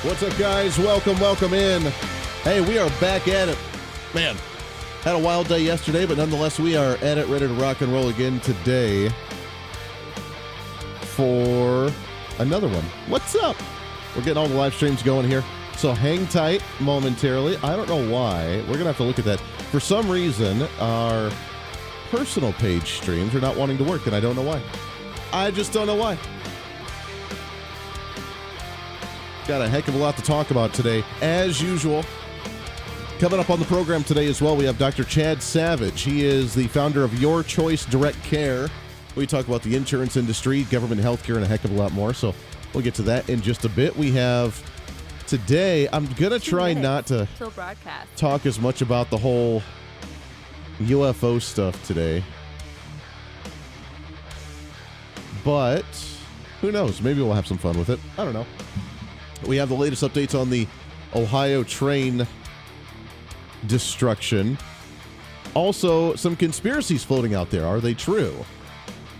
What's up, guys? Welcome in. Hey, we are back at it. Man, had a wild day yesterday, but nonetheless, we are at it, ready to rock and roll again today for another one. What's up? We're getting all the live streams going here, so hang tight momentarily. I don't know why. We're going to have to look at that. For some reason, our personal page streams are not wanting to work, and I don't know why. I just don't know why. Got a heck of a lot to talk about today, as usual. Coming up on the program today as well, we have Dr. Chad Savage. He is the founder of Your Choice Direct Care. We talk about the insurance industry, government healthcare, and a heck of a lot more. So we'll get to that in just a bit. We have today, I'm going to try not to talk as much about the whole UFO stuff today. But who knows? Maybe we'll have some fun with it. I don't know. We have the latest updates on the Ohio train destruction. Also, some conspiracies floating out there. Are they true?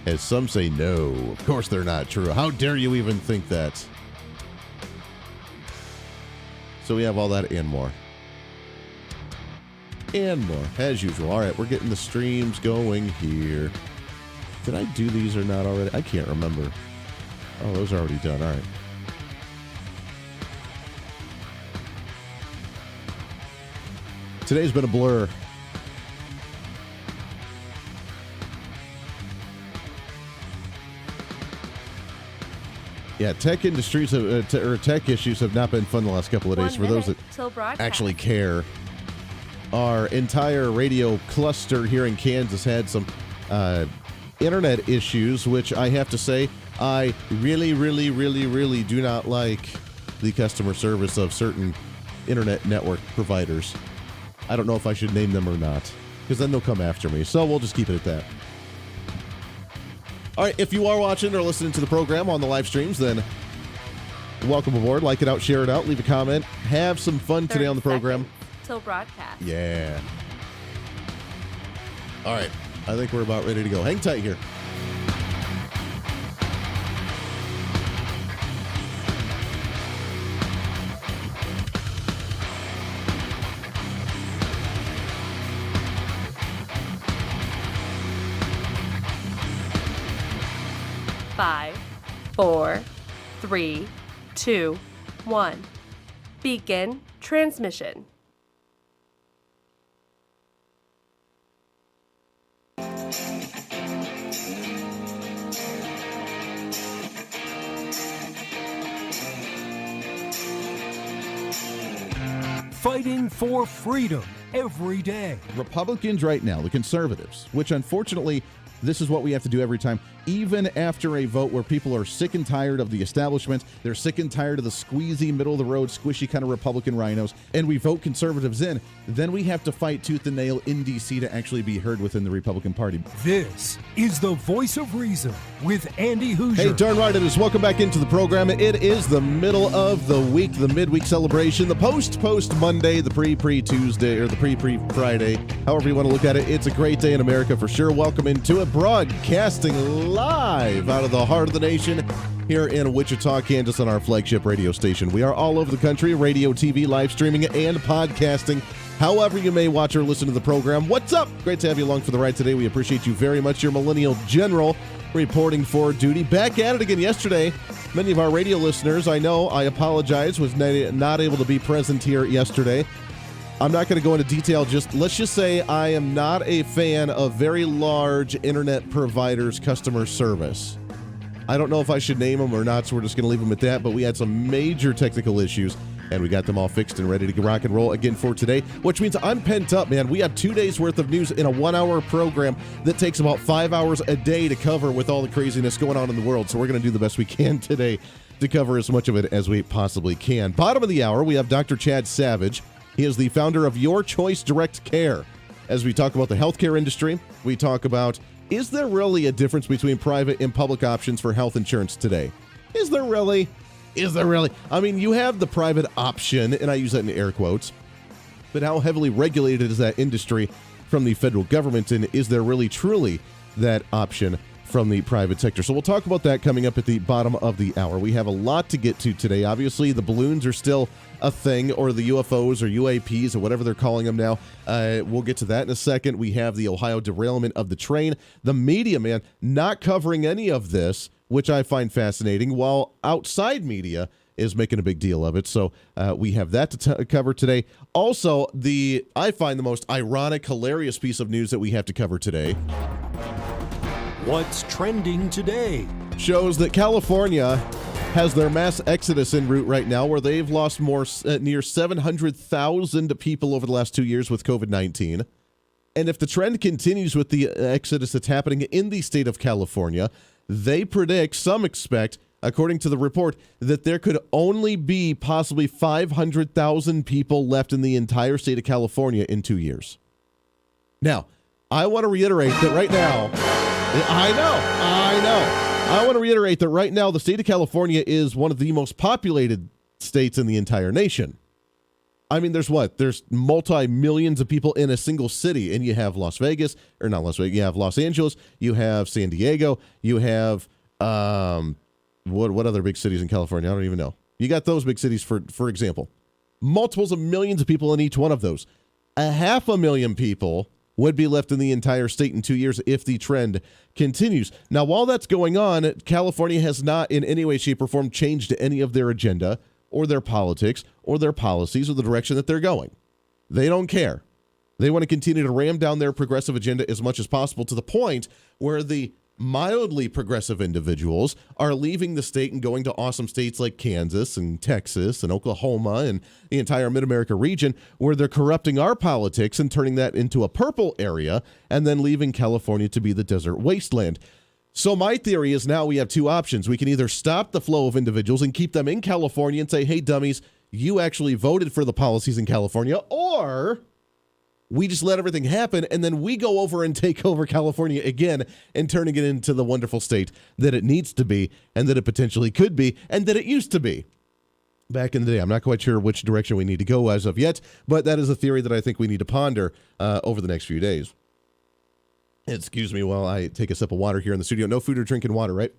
As some say, no. Of course they're not true. How dare you even think that? So we have all that and more. And more, as usual. All right, we're getting the streams going here. Did I do these or not already? I can't remember. Oh, those are already done. All right. Today's been a blur. Yeah, tech industries or tech issues have not been fun the last couple of days for those that actually care. Our entire radio cluster here in Kansas had some internet issues, which I have to say, I really do not like the customer service of certain internet network providers. I don't know if I should name them or not, because then they'll come after me. So we'll just keep it at that. All right, if you are watching or listening to the program on the live streams, then welcome aboard. Like it out, share it out, leave a comment. Have some fun today on the program. Till broadcast. Yeah. All right, I think we're about ready to go. Hang tight here. Five, 4, 3, 2, 1. Begin transmission. Fighting for freedom every day. Republicans right now, the conservatives, which unfortunately, this is what we have to do every time, even after a vote where people are sick and tired of the establishment, they're sick and tired of the squeezy, middle-of-the-road, squishy kind of Republican rhinos, and we vote conservatives in, then we have to fight tooth and nail in D.C. to actually be heard within the Republican Party. This is the Voice of Reason with Andy Hooser. Hey, darn right it is. Welcome back into the program. It is the middle of the week, the midweek celebration, the post-Monday, the pre-Tuesday, or the pre-Friday, however you want to look at it. It's a great day in America for sure. Welcome into it. Broadcasting live out of the heart of the nation here in Wichita, Kansas on our flagship radio station. We are all over the country, radio, TV, live streaming, and podcasting. However you may watch or listen to the program, what's up? Great to have you along for the ride today. We appreciate you very much. Your Millennial General reporting for duty. Back at it again yesterday. Many of our radio listeners, I know, I apologize, was not able to be present here yesterday. I'm not going to go into detail. Let's just say I am not a fan of very large internet providers' customer service. I don't know if I should name them or not, so we're just going to leave them at that. But we had some major technical issues, and we got them all fixed and ready to rock and roll again for today, which means I'm pent up, man. We have 2 days worth of news in a 1-hour program that takes about 5 hours a day to cover with all the craziness going on in the world. So we're going to do the best we can today to cover as much of it as we possibly can. Bottom of the hour, we have Dr. Chad Savage. He is the founder of Your Choice Direct Care. As we talk about the healthcare industry, we talk about, is there really a difference between private and public options for health insurance today? Is there really? I mean, you have the private option, and I use that in air quotes, but how heavily regulated is that industry from the federal government, and is there really truly that option from the private sector. So we'll talk about that coming up at the bottom of the hour. We have a lot to get to today. Obviously, the balloons are still a thing, or the UFOs or UAPs or whatever they're calling them now. We'll get to that in a second. We have the Ohio derailment of the train. The media, man, not covering any of this, which I find fascinating, while outside media is making a big deal of it. So we have that to cover today. Also, I find the most ironic, hilarious piece of news that we have to cover today. What's trending today? Shows that California has their mass exodus en route right now, where they've lost near 700,000 people over the last 2 years with COVID-19. And if the trend continues with the exodus that's happening in the state of California, they predict, some expect, according to the report, that there could only be possibly 500,000 people left in the entire state of California in 2 years. Now, I want to reiterate that right now, I want to reiterate that right now the state of California is one of the most populated states in the entire nation. I mean, there's multi-millions of people in a single city, and you have Las Vegas, or not Las Vegas, you have Los Angeles, you have San Diego, you have, what other big cities in California? I don't even know. You got those big cities, for example. Multiples of millions of people in each one of those. 500,000 people would be left in the entire state in 2 years if the trend continues. Now, while that's going on, California has not in any way, shape, or form changed any of their agenda or their politics or their policies or the direction that they're going. They don't care. They want to continue to ram down their progressive agenda as much as possible, to the point where the mildly progressive individuals are leaving the state and going to awesome states like Kansas and Texas and Oklahoma and the entire Mid-America region, where they're corrupting our politics and turning that into a purple area, and then leaving California to be the desert wasteland. So my theory is now we have two options. We can either stop the flow of individuals and keep them in California and say, hey, dummies, you actually voted for the policies in California, or we just let everything happen, and then we go over and take over California again and turning it into the wonderful state that it needs to be, and that it potentially could be, and that it used to be back in the day. I'm not quite sure which direction we need to go as of yet, but that is a theory that I think we need to ponder over the next few days. Excuse me while I take a sip of water here in the studio. No food or drinking water, right?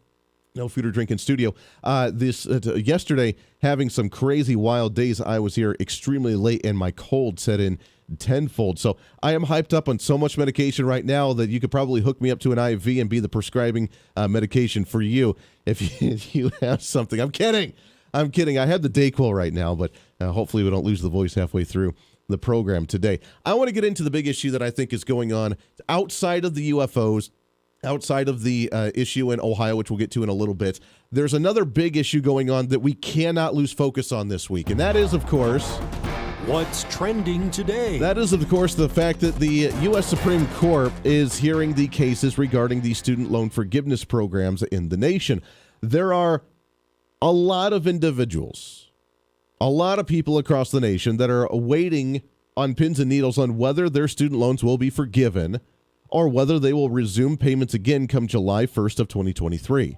No food or drink in studio. Yesterday, having some crazy wild days. I was here extremely late, and my cold set in tenfold. So I am hyped up on so much medication right now that you could probably hook me up to an IV and be the prescribing medication for you if you have something. I'm kidding. I have the Dayquil right now, but hopefully we don't lose the voice halfway through the program today. I want to get into the big issue that I think is going on outside of the UFOs, outside of the issue in Ohio, which we'll get to in a little bit. There's another big issue going on that we cannot lose focus on this week, and that is, of course, what's trending today. That is, of course, the fact that the U.S. Supreme Court is hearing the cases regarding the student loan forgiveness programs in the nation. There are a lot of individuals, a lot of people across the nation that are waiting on pins and needles on whether their student loans will be forgiven or whether they will resume payments again come July 1st of 2023.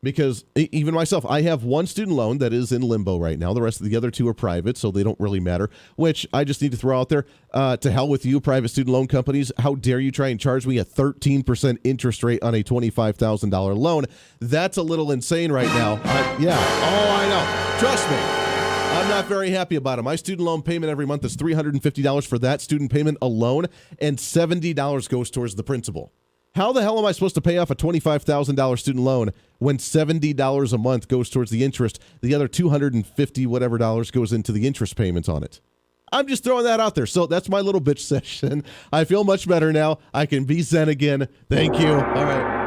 Because even myself, I have one student loan that is in limbo right now. The rest of the other two are private, so they don't really matter, which I just need to throw out there. To hell with you, private student loan companies. How dare you try and charge me a 13% interest rate on a $25,000 loan? That's a little insane right now. I know. Trust me. I'm not very happy about it. My student loan payment every month is $350 for that student payment alone, and $70 goes towards the principal. How the hell am I supposed to pay off a $25,000 student loan when $70 a month goes towards the interest? The other $250 whatever dollars goes into the interest payments on it. I'm just throwing that out there. So that's my little bitch session. I feel much better now. I can be zen again. Thank you. All right.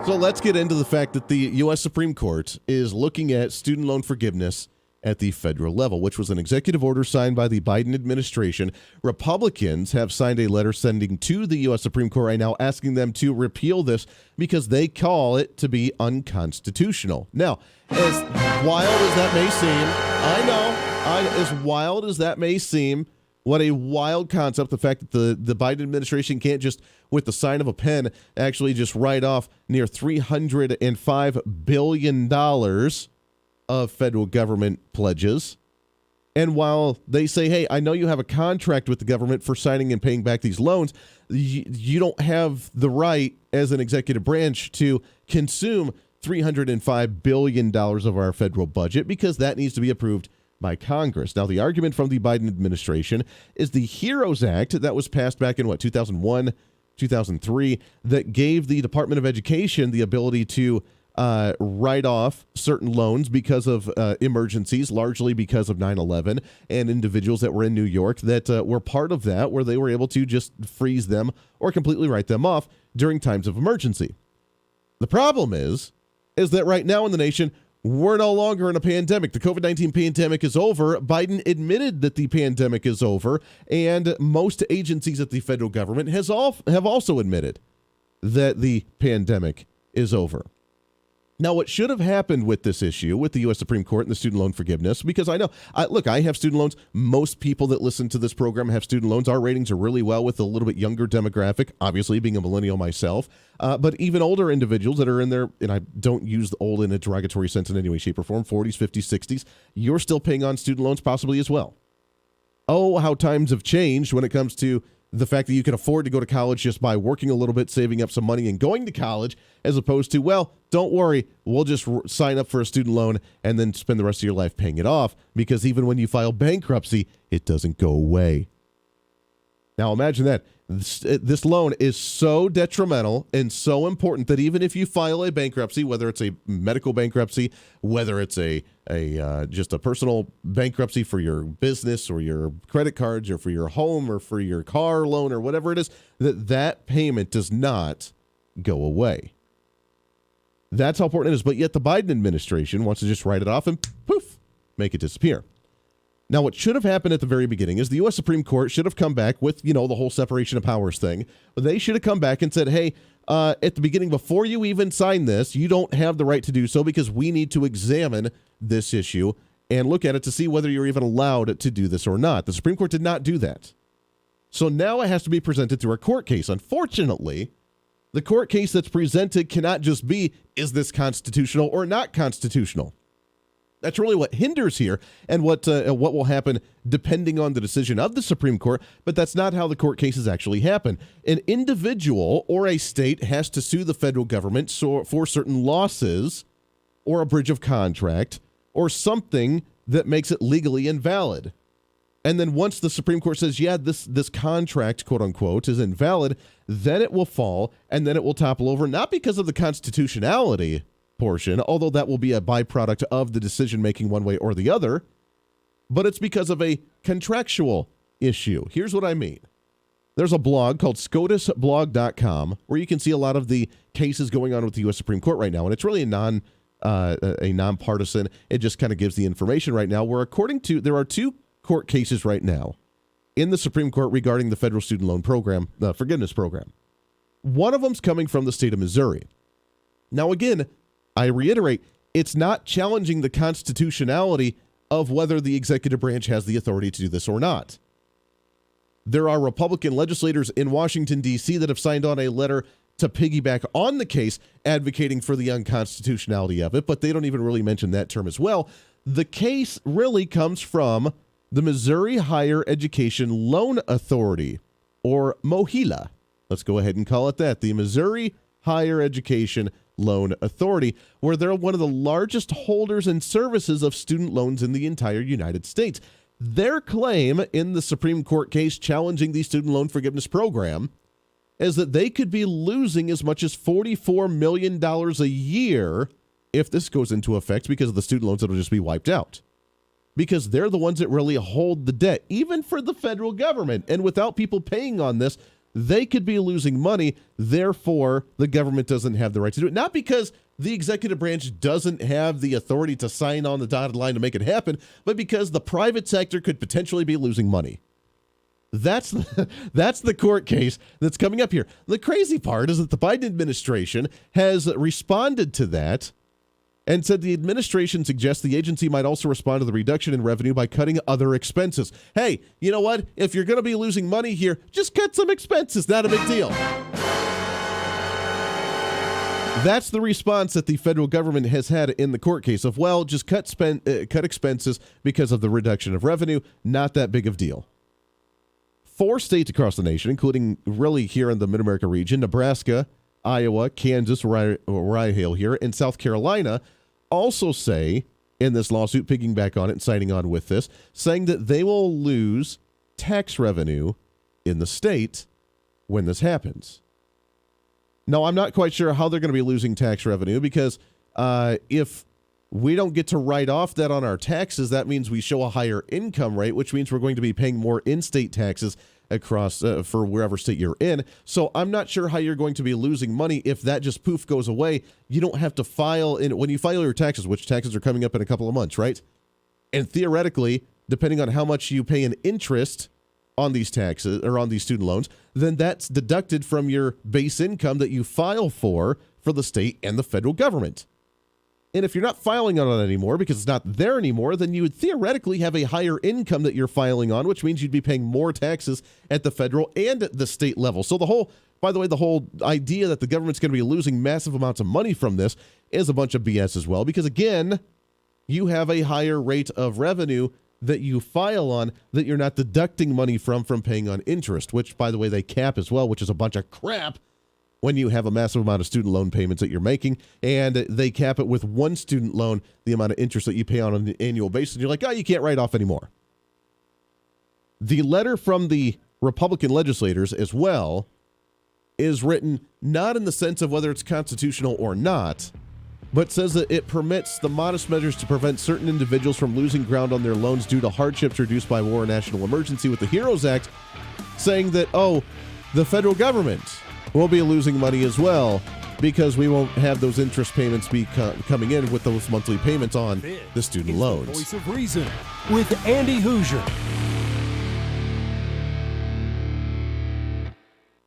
So let's get into the fact that the U.S. Supreme Court is looking at student loan forgiveness at the federal level, which was an executive order signed by the Biden administration. Republicans have signed a letter sending to the U.S. Supreme Court right now asking them to repeal this because they call it to be unconstitutional. Now, as wild as that may seem, as wild as that may seem, what a wild concept, the fact that the Biden administration can't just, with the sign of a pen, actually just write off near $305 billion of federal government pledges And while they say, hey, I know you have a contract with the government for signing and paying back these loans, you don't have the right as an executive branch to consume $305 billion of our federal budget because that needs to be approved by Congress. Now, the argument from the Biden administration is the HEROES Act that was passed back in, 2001, 2003, that gave the Department of Education the ability to write off certain loans because of emergencies, largely because of 9/11, and individuals that were in New York that were part of that, where they were able to just freeze them or completely write them off during times of emergency. The problem is that right now in the nation, we're no longer in a pandemic. The COVID-19 pandemic is over. Biden admitted that the pandemic is over, and most agencies at the federal government have also admitted that the pandemic is over. Now, what should have happened with this issue, with the U.S. Supreme Court and the student loan forgiveness, because I know, I have student loans. Most people that listen to this program have student loans. Our ratings are really well with a little bit younger demographic, obviously being a millennial myself, but even older individuals that are in their, and I don't use the old in a derogatory sense in any way, shape, or form, 40s, 50s, 60s, you're still paying on student loans possibly as well. Oh, how times have changed when it comes to the fact that you can afford to go to college just by working a little bit, saving up some money, and going to college, as opposed to, well, don't worry, we'll just sign up for a student loan and then spend the rest of your life paying it off, because even when you file bankruptcy, it doesn't go away. Now imagine that. This loan is so detrimental and so important that even if you file a bankruptcy, whether it's a medical bankruptcy, whether it's just a personal bankruptcy for your business or your credit cards or for your home or for your car loan or whatever it is, that payment does not go away. That's how important it is. But yet the Biden administration wants to just write it off and poof, make it disappear. Now, what should have happened at the very beginning is the U.S. Supreme Court should have come back with, the whole separation of powers thing. But they should have come back and said, hey, at the beginning, before you even sign this, you don't have the right to do so because we need to examine this issue and look at it to see whether you're even allowed to do this or not. The Supreme Court did not do that. So now it has to be presented through a court case. Unfortunately, the court case that's presented cannot just be, is this constitutional or not constitutional? That's really what hinders here and what will happen depending on the decision of the Supreme Court, but that's not how the court cases actually happen. An individual or a state has to sue the federal government for certain losses or a breach of contract or something that makes it legally invalid. And then once the Supreme Court says, yeah, this contract, quote unquote, is invalid, then it will fall and then it will topple over, not because of the constitutionality portion, although that will be a byproduct of the decision-making one way or the other, but it's because of a contractual issue. Here's what I mean. There's a blog called scotusblog.com where you can see a lot of the cases going on with the U.S. Supreme Court right now, and it's really a nonpartisan. It just kind of gives the information right now, where there are two court cases right now in the Supreme Court regarding the federal student loan program, the forgiveness program. One of them's coming from the state of Missouri. Now, again, I reiterate, it's not challenging the constitutionality of whether the executive branch has the authority to do this or not. There are Republican legislators in Washington, D.C. that have signed on a letter to piggyback on the case advocating for the unconstitutionality of it, but they don't even really mention that term as well. The case really comes from the Missouri Higher Education Loan Authority, or MOHELA. Let's go ahead and call it that, the Missouri Higher Education Loan Authority, where they're one of the largest holders and services of student loans in the entire United States. Their claim in the Supreme Court case challenging the student loan forgiveness program is that they could be losing as much as $44 million a year if this goes into effect because of the student loans that will just be wiped out. Because they're the ones that really hold the debt, even for the federal government. And without people paying on this, they could be losing money. Therefore, the government doesn't have the right to do it. Not because the executive branch doesn't have the authority to sign on the dotted line to make it happen, but because the private sector could potentially be losing money. That's the court case that's coming up here. The crazy part is that the Biden administration has responded to that and said the administration suggests the agency might also respond to the reduction in revenue by cutting other expenses. Hey, you know what? If you're going to be losing money here, just cut some expenses. Not a big deal. That's the response that the federal government has had in the court case of, well, just cut expenses because of the reduction of revenue. Not that big of a deal. 4 states across the nation, including really here in the Mid-America region, Nebraska, Iowa, Kansas, where I hail here, and South Carolina, also say in this lawsuit, piggyback on it and signing on with this, saying that they will lose tax revenue in the state when this happens. Now, I'm not quite sure how they're going to be losing tax revenue because if we don't get to write off that on our taxes, that means we show a higher income rate, which means we're going to be paying more in-state taxes across for wherever state you're in. So I'm not sure how you're going to be losing money if that just poof goes away. You don't have to file in when you file your taxes, which taxes are coming up in a couple of months, right? And theoretically, depending on how much you pay in interest on these taxes or on these student loans, then that's deducted from your base income that you file for the state and the federal government. And if you're not filing on it anymore because it's not there anymore, then you would theoretically have a higher income that you're filing on, which means you'd be paying more taxes at the federal and at the state level. So the whole idea that the government's going to be losing massive amounts of money from this is a bunch of BS as well, because again, you have a higher rate of revenue that you file on that you're not deducting money from paying on interest, which, by the way, they cap as well, which is a bunch of crap when you have a massive amount of student loan payments that you're making, and they cap it with one student loan, the amount of interest that you pay on an annual basis, and you're like, oh, you can't write off anymore. The letter from the Republican legislators as well is written not in the sense of whether it's constitutional or not, but says that it permits the modest measures to prevent certain individuals from losing ground on their loans due to hardships reduced by war or national emergency with the HEROES Act, saying that, oh, the federal government will be losing money as well because we won't have those interest payments be coming in with those monthly payments on the student loans. The Voice of Reason with Andy Hooser.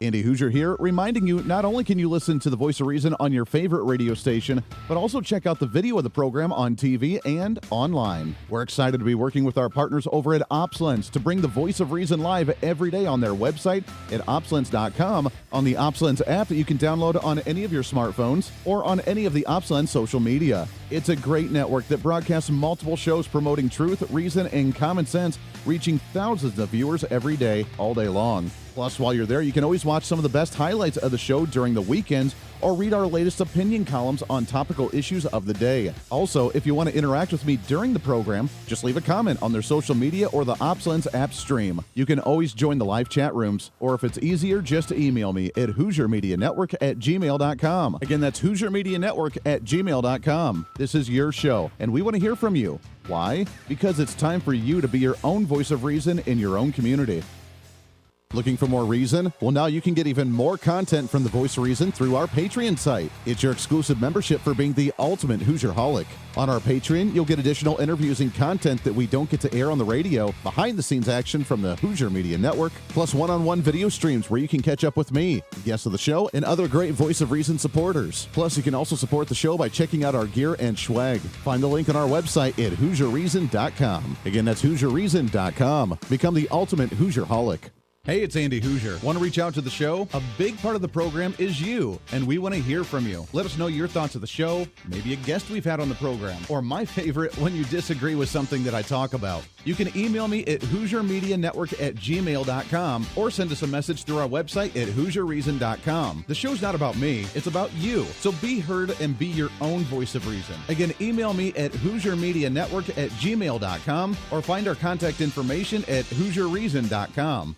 Andy Hooser here, reminding you not only can you listen to the Voice of Reason on your favorite radio station, but also check out the video of the program on TV and online. We're excited to be working with our partners over at OpsLens to bring the Voice of Reason live every day on their website at opslens.com, on the OpsLens app that you can download on any of your smartphones, or on any of the OpsLens social media. It's a great network that broadcasts multiple shows promoting truth, reason, and common sense, reaching thousands of viewers every day, all day long. Plus, while you're there, you can always watch some of the best highlights of the show during the weekends or read our latest opinion columns on topical issues of the day. Also, if you want to interact with me during the program, just leave a comment on their social media or the OpsLens app stream. You can always join the live chat rooms, or if it's easier, just email me at HooserMediaNetwork@gmail.com. Again, that's HooserMediaNetwork@gmail.com. This is your show, and we want to hear from you. Why? Because it's time for you to be your own voice of reason in your own community. Looking for more reason? Well, now you can get even more content from the Voice of Reason through our Patreon site. It's your exclusive membership for being the ultimate Hoosier-holic. On our Patreon, you'll get additional interviews and content that we don't get to air on the radio, behind-the-scenes action from the Hooser Media Network, plus one-on-one video streams where you can catch up with me, the guests of the show, and other great Voice of Reason supporters. Plus, you can also support the show by checking out our gear and swag. Find the link on our website at HooserReason.com. Again, that's HooserReason.com. Become the ultimate Hoosier-holic. Hey, it's Andy Hooser. Want to reach out to the show? A big part of the program is you, and we want to hear from you. Let us know your thoughts of the show, maybe a guest we've had on the program, or my favorite, when you disagree with something that I talk about. You can email me at HooserMediaNetwork@gmail.com or send us a message through our website at HooserReason.com. The show's not about me, it's about you. So be heard and be your own voice of reason. Again, email me at HooserMediaNetwork@gmail.com or find our contact information at HooserReason.com.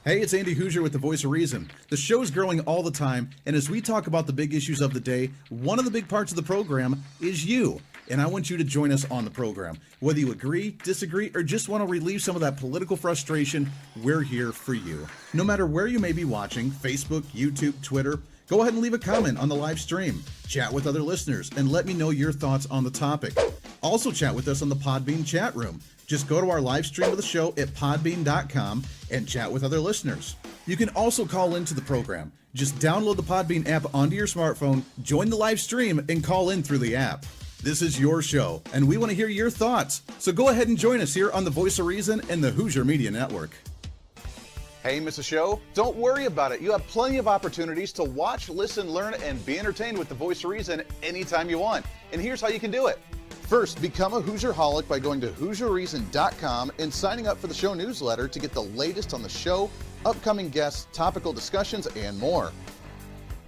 Hey, it's Andy Hooser with the Voice of Reason. The show's growing all the time, and as we talk about the big issues of the day, one of the big parts of the program is you. And I want you to join us on the program. Whether you agree, disagree, or just want to relieve some of that political frustration, we're here for you. No matter where you may be watching, Facebook, YouTube, Twitter, go ahead and leave a comment on the live stream. Chat with other listeners, and let me know your thoughts on the topic. Also chat with us on the Podbean chat room. Just go to our live stream of the show at podbean.com and chat with other listeners. You can also call into the program. Just download the Podbean app onto your smartphone, join the live stream, and call in through the app. This is your show, and we want to hear your thoughts. So go ahead and join us here on the Voice of Reason and the Hooser Media Network. Hey, miss a show? Don't worry about it. You have plenty of opportunities to watch, listen, learn, and be entertained with the Voice of Reason anytime you want. And here's how you can do it. First, become a Hooserholic by going to HooserReason.com and signing up for the show newsletter to get the latest on the show, upcoming guests, topical discussions, and more.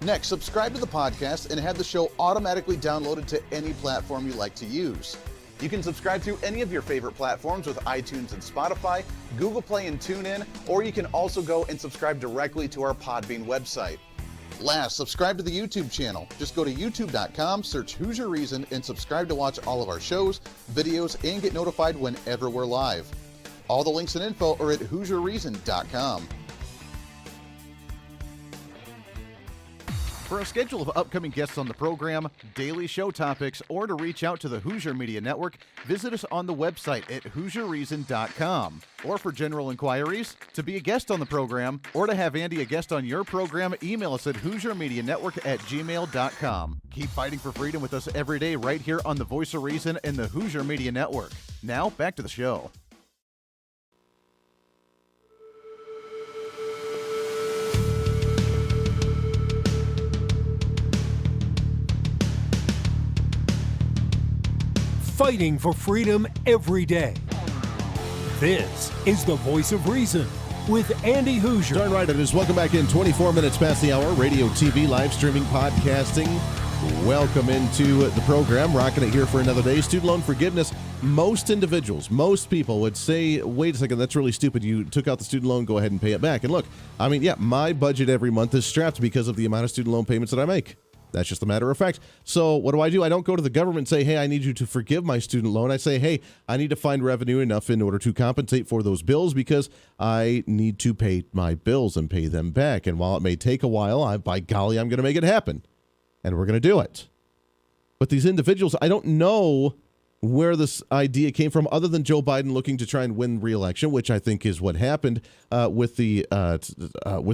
Next, subscribe to the podcast and have the show automatically downloaded to any platform you like to use. You can subscribe through any of your favorite platforms with iTunes and Spotify, Google Play and TuneIn, or you can also go and subscribe directly to our Podbean website. Last, subscribe to the YouTube channel. Just go to youtube.com, search Hooser Reason, and subscribe to watch all of our shows, videos, and get notified whenever we're live. All the links and info are at HooserReason.com. For a schedule of upcoming guests on the program, daily show topics, or to reach out to the Hooser Media Network, visit us on the website at HooserReason.com. Or for general inquiries, to be a guest on the program, or to have Andy a guest on your program, email us at HooserMediaNetwork@gmail.com. Keep fighting for freedom with us every day right here on the Voice of Reason and the Hooser Media Network. Now, back to the show. Fighting for freedom every day. This is the Voice of Reason with Andy Hooser. Darn right it is. Welcome back in. 24 minutes past the hour. Radio, TV, live streaming, podcasting. Welcome into the program. Rocking it here for another day. Student loan forgiveness. Most individuals, most people would say, wait a second, that's really stupid. You took out the student loan, go ahead and pay it back. And look, I mean, yeah, my budget every month is strapped because of the amount of student loan payments that I make. That's just a matter of fact. So what do? I don't go to the government and say, hey, I need you to forgive my student loan. I say, hey, I need to find revenue enough in order to compensate for those bills because I need to pay my bills and pay them back. And while it may take a while, by golly, I'm going to make it happen. And we're going to do it. But these individuals, I don't know where this idea came from other than Joe Biden looking to try and win re-election, which I think is what happened with a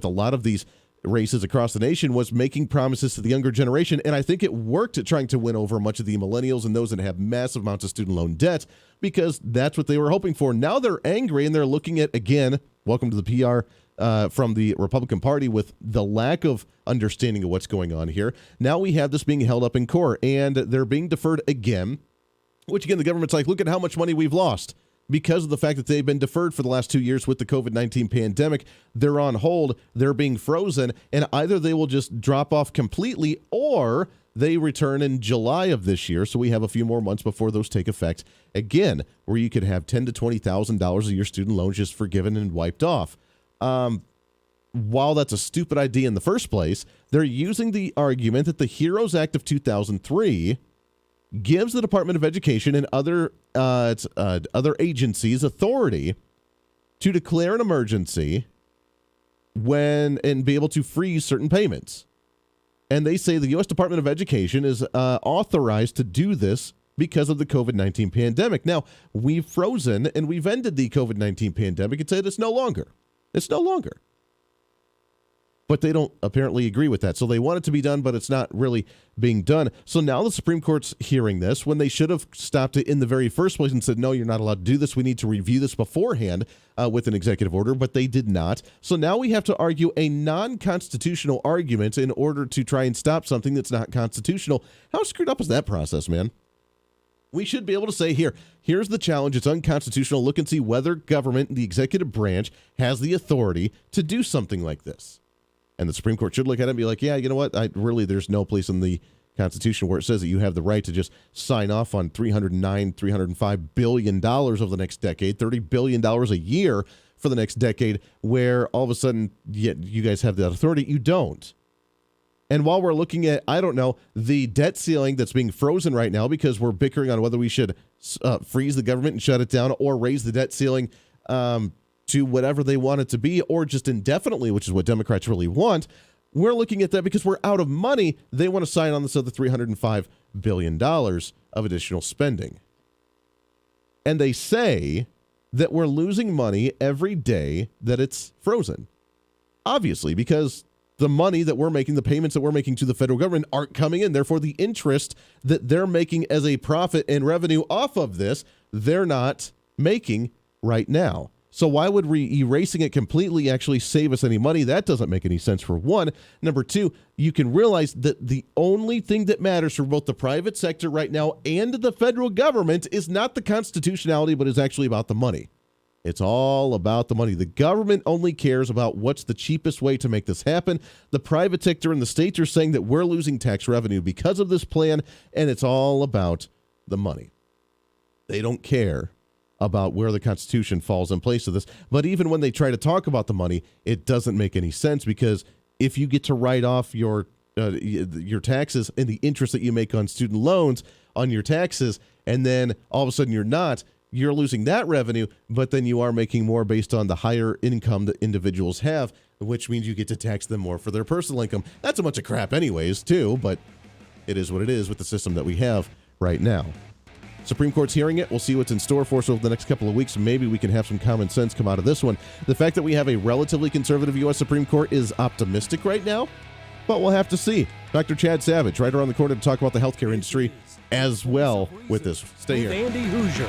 lot of these races across the nation, was making promises to the younger generation. And I think it worked at trying to win over much of the millennials and those that have massive amounts of student loan debt because that's what they were hoping for. Now they're angry and they're looking at, again, welcome to the PR from the Republican Party with the lack of understanding of what's going on here. Now we have this being held up in court and they're being deferred again, which again, the government's like, look at how much money we've lost. Because of the fact that they've been deferred for the last 2 years with the COVID-19 pandemic, they're on hold, they're being frozen, and either they will just drop off completely or they return in July of this year, so we have a few more months before those take effect again, where you could have $10,000 to $20,000 of your student loans just forgiven and wiped off. While that's a stupid idea in the first place, they're using the argument that the HEROES Act of 2003 gives the Department of Education and other agencies authority to declare an emergency and be able to freeze certain payments. And they say the U.S. Department of Education is authorized to do this because of the COVID-19 pandemic. Now, we've frozen and we've ended the COVID-19 pandemic and said it's no longer. It's no longer. But they don't apparently agree with that. So they want it to be done, but it's not really being done. So now the Supreme Court's hearing this when they should have stopped it in the very first place and said, no, you're not allowed to do this. We need to review this beforehand with an executive order, but they did not. So now we have to argue a non-constitutional argument in order to try and stop something that's not constitutional. How screwed up is that process, man? We should be able to say, here's the challenge. It's unconstitutional. Look and see whether government, the executive branch, has the authority to do something like this. And the Supreme Court should look at it and be like, yeah, you know what? There's no place in the Constitution where it says that you have the right to just sign off on $305 billion over the next decade, $30 billion a year for the next decade, where all of a sudden you guys have that authority. You don't. And while we're looking at, the debt ceiling that's being frozen right now because we're bickering on whether we should freeze the government and shut it down or raise the debt ceiling to whatever they want it to be, or just indefinitely, which is what Democrats really want. We're looking at that because we're out of money. They want to sign on this other $305 billion of additional spending. And they say that we're losing money every day that it's frozen. Obviously, because the money that we're making, the payments that we're making to the federal government aren't coming in. Therefore, the interest that they're making as a profit and revenue off of this, they're not making right now. So why would erasing it completely actually save us any money? That doesn't make any sense, for one. Number two, you can realize that the only thing that matters for both the private sector right now and the federal government is not the constitutionality, but is actually about the money. It's all about the money. The government only cares about what's the cheapest way to make this happen. The private sector and the states are saying that we're losing tax revenue because of this plan, and it's all about the money. They don't care about where the Constitution falls in place of this. But even when they try to talk about the money, it doesn't make any sense, because if you get to write off your taxes and the interest that you make on student loans on your taxes, and then all of a sudden you're losing that revenue, but then you are making more based on the higher income that individuals have, which means you get to tax them more for their personal income. That's a bunch of crap anyways, too, but it is what it is with the system that we have right now. Supreme Court's hearing it. We'll see what's in store for us over the next couple of weeks. Maybe we can have some common sense come out of this one. The fact that we have a relatively conservative U.S. Supreme Court is optimistic right now, but we'll have to see. Dr. Chad Savage, right around the corner to talk about the healthcare industry as well with this. Stay here. Andy Hooser.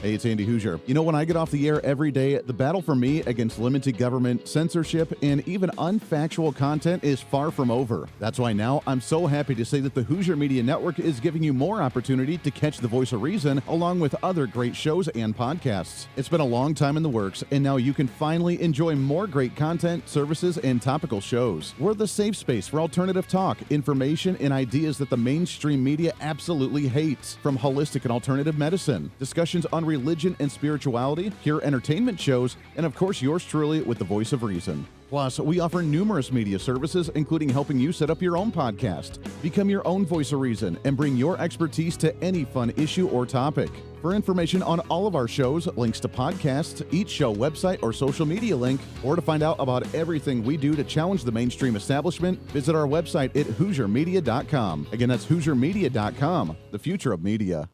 Hey, it's Andy Hooser. You know, when I get off the air every day, the battle for me against limited government, censorship, and even unfactual content is far from over. That's why now I'm so happy to say that the Hooser Media Network is giving you more opportunity to catch the voice of reason, along with other great shows and podcasts. It's been a long time in the works, and now you can finally enjoy more great content, services, and topical shows. We're the safe space for alternative talk, information, and ideas that the mainstream media absolutely hates. From holistic and alternative medicine, discussions on religion and spirituality, pure entertainment shows, and of course yours truly with the voice of reason. Plus, we offer numerous media services, including helping you set up your own podcast, become your own voice of reason, and bring your expertise to any fun issue or topic. For information on all of our shows, links to podcasts, each show website or social media link, or to find out about everything we do to challenge the mainstream establishment, visit our website at HooserMedia.com. Again, that's HooserMedia.com, the future of media.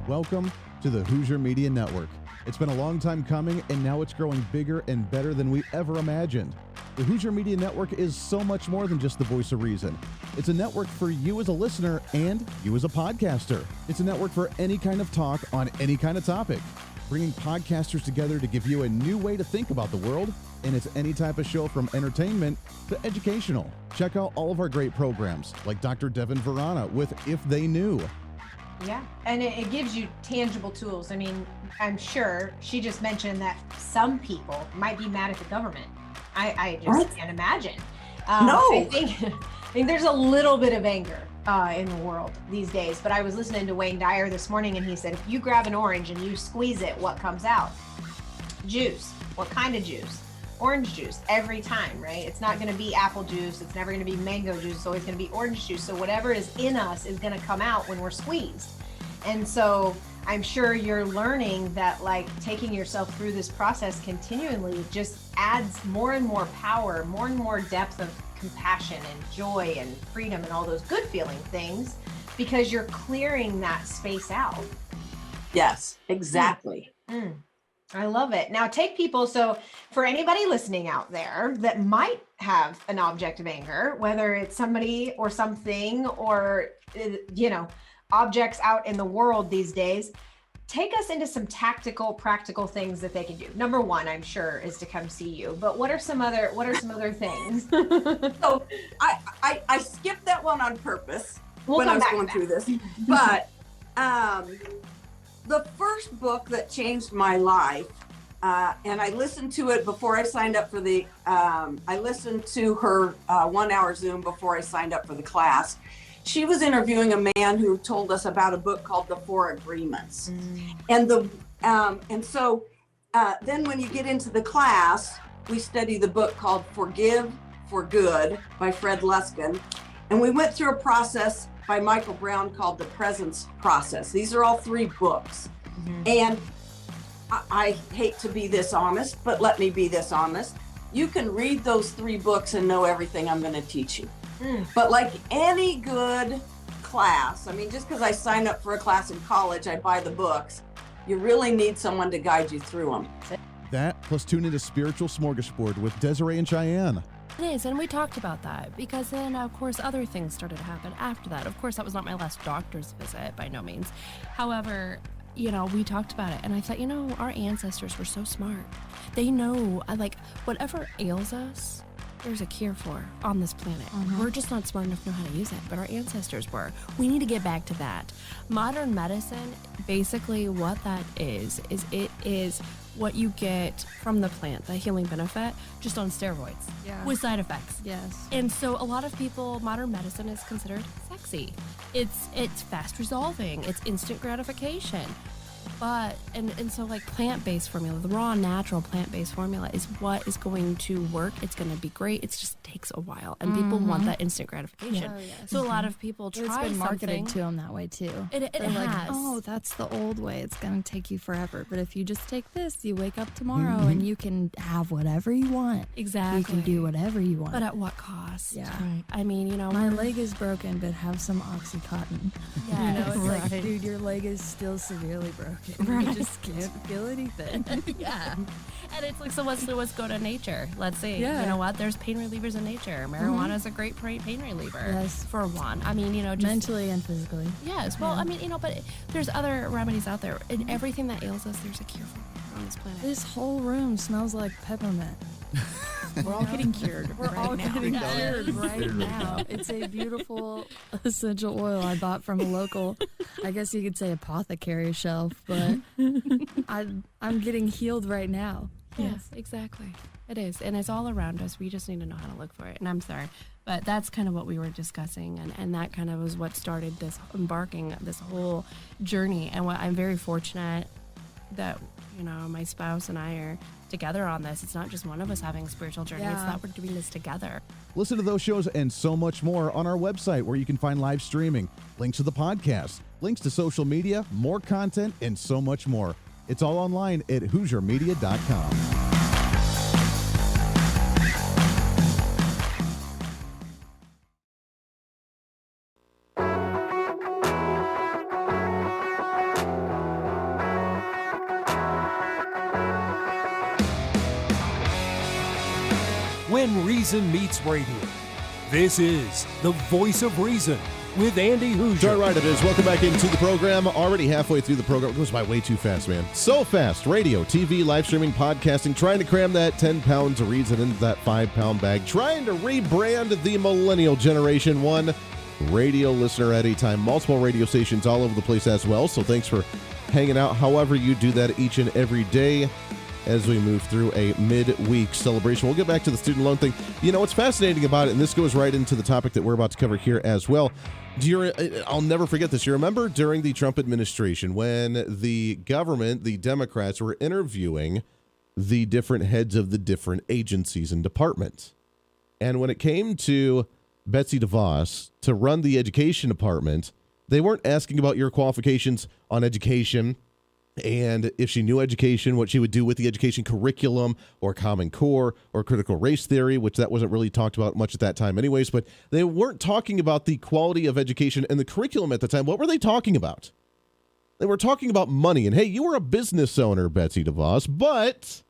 Welcome to the Hooser Media Network. It's been a long time coming, and now it's growing bigger and better than we ever imagined. The Hooser Media Network is so much more than just the voice of reason. It's a network for you as a listener and you as a podcaster. It's a network for any kind of talk on any kind of topic, bringing podcasters together to give you a new way to think about the world, and it's any type of show from entertainment to educational. Check out all of our great programs, like Dr. Devin Verana with If They Knew. Yeah, and it gives you tangible tools. I mean, I'm sure she just mentioned that some people might be mad at the government. I just can't imagine. No. I think there's a little bit of anger in the world these days, but I was listening to Wayne Dyer this morning, and he said, if you grab an orange and you squeeze it, what comes out? Juice. What kind of juice? Orange juice every time, right? It's not going to be apple juice. It's never going to be mango juice. It's always going to be orange juice. So whatever is in us is going to come out when we're squeezed. And so I'm sure you're learning that, like, taking yourself through this process continually just adds more and more power, more and more depth of compassion and joy and freedom and all those good feeling things, because you're clearing that space out. Yes, exactly. I love it. Now take people, so for anybody listening out there that might have an object of anger, whether it's somebody or something or, you know, objects out in the world these days, take us into some tactical, practical things that they can do. Number one, I'm sure, is to come see you, but what are some other things? So I skipped that one on purpose when I was going through this, but the first book that changed my life, and I listened to it before I signed up for the, I listened to her 1 hour Zoom before I signed up for the class. She was interviewing a man who told us about a book called The Four Agreements. And so then when you get into the class, we study the book called Forgive for Good by Fred Luskin. And we went through a process by Michael Brown called The Presence Process. These are all 3 books. And I hate to be this honest, but let me be this honest. You can read those 3 books and know everything I'm going to teach you. But like any good class, I mean, just because I signed up for a class in college, I buy the books. You really need someone to guide you through them. That, plus tune into Spiritual Smorgasbord with Desiree and Cheyenne. It is, and we talked about that because then, of course, other things started to happen after that. Of course, that was not my last doctor's visit, by no means. However, we talked about it, and I thought, our ancestors were so smart. They know, whatever ails us, there's a cure for on this planet. We're just not smart enough to know how to use it, but our ancestors were. We need to get back to that. Modern medicine, basically what that is it is what you get from the plant, the healing benefit, just on steroids with side effects. Yes. And so a lot of people, modern medicine is considered sexy. It's fast resolving. It's instant gratification. But, and so like plant-based formula, the raw, natural plant-based formula is what is going to work. It's going to be great. It just takes a while. And people want that instant gratification. Oh, yes. So a lot of people try It's been marketed something. to them that way too. It They're like, has. oh, that's the old way. It's going to take you forever. But if you just take this, you wake up tomorrow and you can have whatever you want. Exactly. You can do whatever you want. But at what cost? Yeah. Right. I mean, my leg is broken, but have some Oxycontin. Yeah, It's like, dude, your leg is still severely broken. Right. You just can't feel anything. yeah. And it's like, so let's go to nature. Let's see. Yeah. You know what? There's pain relievers in nature. Marijuana is a great pain reliever. Yes. For one. I mean, just Mentally and physically. Yes. Well, I mean, but there's other remedies out there. And everything that ails us, there's a cure for on this planet. This whole room smells like peppermint. We're all getting cured. We're all now. getting cured right now. It's a beautiful essential oil I bought from a local, I guess you could say apothecary shelf, but I'm getting healed right now. Yes, exactly. It is. And it's all around us. We just need to know how to look for it. And I'm sorry, but that's kind of what we were discussing. And that kind of was what started this whole journey. And what I'm very fortunate that, my spouse and I are together on this. It's not just one of us having a spiritual journey. It's that we're doing this together. Listen to those shows and so much more on our website where you can find live streaming, links to the podcast, links to social media, more content, and so much more. It's all online at HooserMedia.com. When Reason Meets Radio. This is the Voice of Reason with Andy Hooser. Darn right it is. Welcome back into the program. Already halfway through the program. It goes by way too fast, man. So fast. Radio, TV, live streaming, podcasting, trying to cram that 10 pounds of reason into that 5-pound bag, trying to rebrand the millennial generation. One radio listener at a time. Multiple radio stations all over the place as well. So thanks for hanging out however you do that each and every day as we move through a midweek celebration. We'll get back to the student loan thing. What's fascinating about it, and this goes right into the topic that we're about to cover here as well. I'll never forget this. You remember during the Trump administration when the government, the Democrats, were interviewing the different heads of the different agencies and departments. And when it came to Betsy DeVos to run the education department, they weren't asking about your qualifications on education and if she knew education, what she would do with the education curriculum or Common Core or critical race theory, which that wasn't really talked about much at that time anyways, but they weren't talking about the quality of education and the curriculum at the time. What were they talking about? They were talking about money. And hey, you were a business owner, Betsy DeVos, but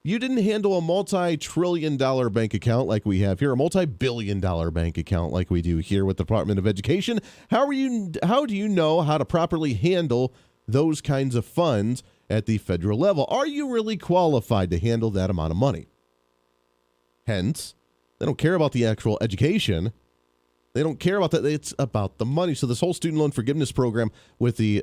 you didn't handle a multi-trillion-dollar bank account like we have here, a multi-billion-dollar bank account like we do here with the Department of Education. How do you know how to properly handle those kinds of funds at the federal level? Are you really qualified to handle that amount of money? Hence, they don't care about the actual education. They don't care about that. It's about the money. So this whole student loan forgiveness program with the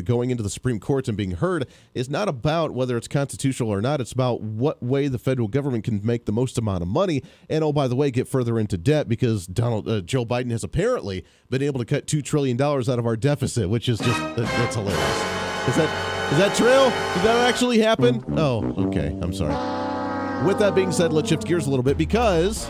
going into the Supreme Court and being heard is not about whether it's constitutional or not. It's about what way the federal government can make the most amount of money. And oh, by the way, get further into debt because Joe Biden has apparently been able to cut $2 trillion out of our deficit, which is just, that's hilarious. Is that true? Did that actually happen? Oh, okay. I'm sorry. With that being said, let's shift gears a little bit because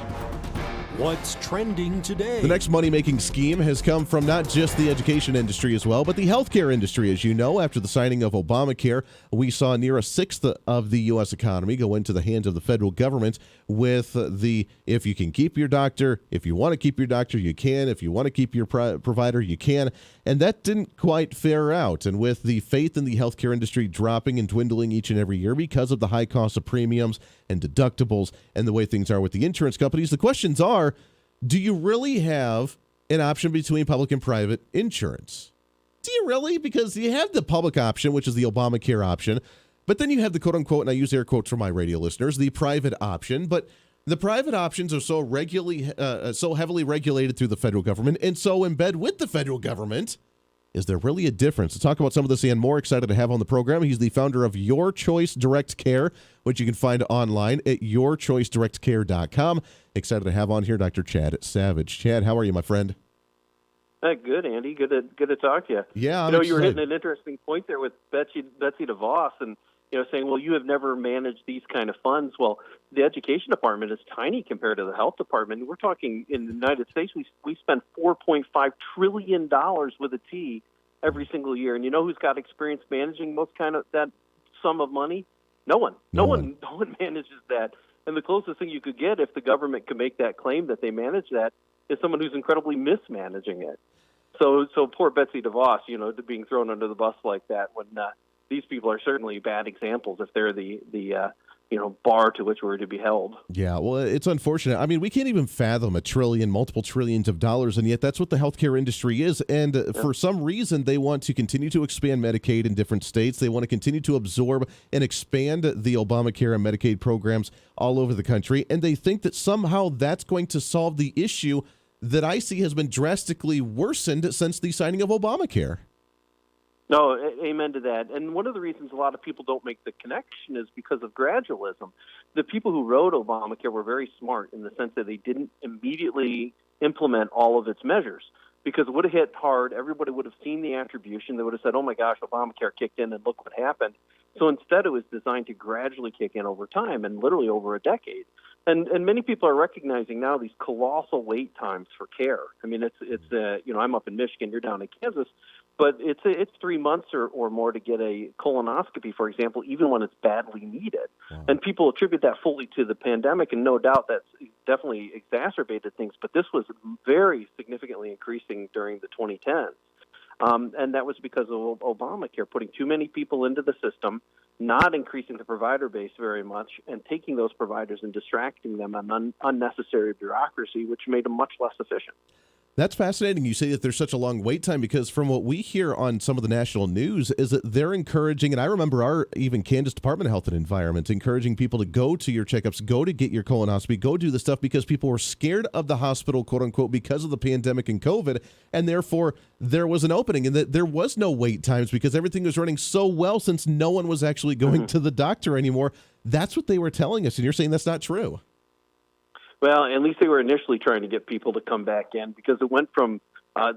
What's trending today? The next money-making scheme has come from not just the education industry as well, but the healthcare industry. As you know, after the signing of Obamacare, we saw near a sixth of the U.S. economy go into the hands of the federal government with the, if you can keep your doctor, if you want to keep your doctor, you can. If you want to keep your provider, you can. And that didn't quite fare out. And with the faith in the healthcare industry dropping and dwindling each and every year because of the high cost of premiums and deductibles and the way things are with the insurance companies, the questions are, do you really have an option between public and private insurance? Do you really? Because you have the public option, which is the Obamacare option, but then you have the quote-unquote, and I use air quotes for my radio listeners, the private option. But the private options are so heavily regulated through the federal government and so in bed with the federal government. Is there really a difference? To talk about some of this and more, excited to have on the program. He's the founder of Your Choice Direct Care, which you can find online at yourchoicedirectcare.com. Excited to have on here Dr. Chad Savage. Chad, how are you, my friend? Good, Andy. Good to talk to you. Yeah, you know, you were hitting an interesting point there with Betsy DeVos, and saying, well, you have never managed these kind of funds. Well, the education department is tiny compared to the health department. We're talking in the United States, we spend $4.5 trillion with a T every single year. And you know who's got experience managing most kind of that sum of money? No one. No one manages that. And the closest thing you could get, if the government could make that claim that they manage that, is someone who's incredibly mismanaging it. So poor Betsy DeVos, being thrown under the bus like that when these people are certainly bad examples if they're the bar to which we're to be held. Yeah, well, it's unfortunate. I mean, we can't even fathom a trillion, multiple trillions of dollars, and yet that's what the healthcare industry is. And for some reason, they want to continue to expand Medicaid in different states. They want to continue to absorb and expand the Obamacare and Medicaid programs all over the country. And they think that somehow that's going to solve the issue that I see has been drastically worsened since the signing of Obamacare. No, amen to that. And one of the reasons a lot of people don't make the connection is because of gradualism. The people who wrote Obamacare were very smart in the sense that they didn't immediately implement all of its measures, because it would have hit hard. Everybody would have seen the attribution. They would have said, oh, my gosh, Obamacare kicked in and look what happened. So instead, it was designed to gradually kick in over time and literally over a decade. And many people are recognizing now these colossal wait times for care. I mean, it's I'm up in Michigan, you're down in Kansas, but it's 3 months or more to get a colonoscopy, for example, even when it's badly needed. Wow. And people attribute that fully to the pandemic, and no doubt that's definitely exacerbated things. But this was very significantly increasing during the 2010s. And that was because of Obamacare, putting too many people into the system, not increasing the provider base very much, and taking those providers and distracting them on unnecessary bureaucracy, which made them much less efficient. That's fascinating. You say that there's such a long wait time, because from what we hear on some of the national news is that they're encouraging, and I remember our even Kansas Department of Health and Environment encouraging people to go to your checkups, go to get your colonoscopy, go do the stuff, because people were scared of the hospital, quote unquote, because of the pandemic and COVID, and therefore there was an opening, and that there was no wait times because everything was running so well since no one was actually going to the doctor anymore. That's what they were telling us, and you're saying that's not true. Well, at least they were initially trying to get people to come back in, because it went from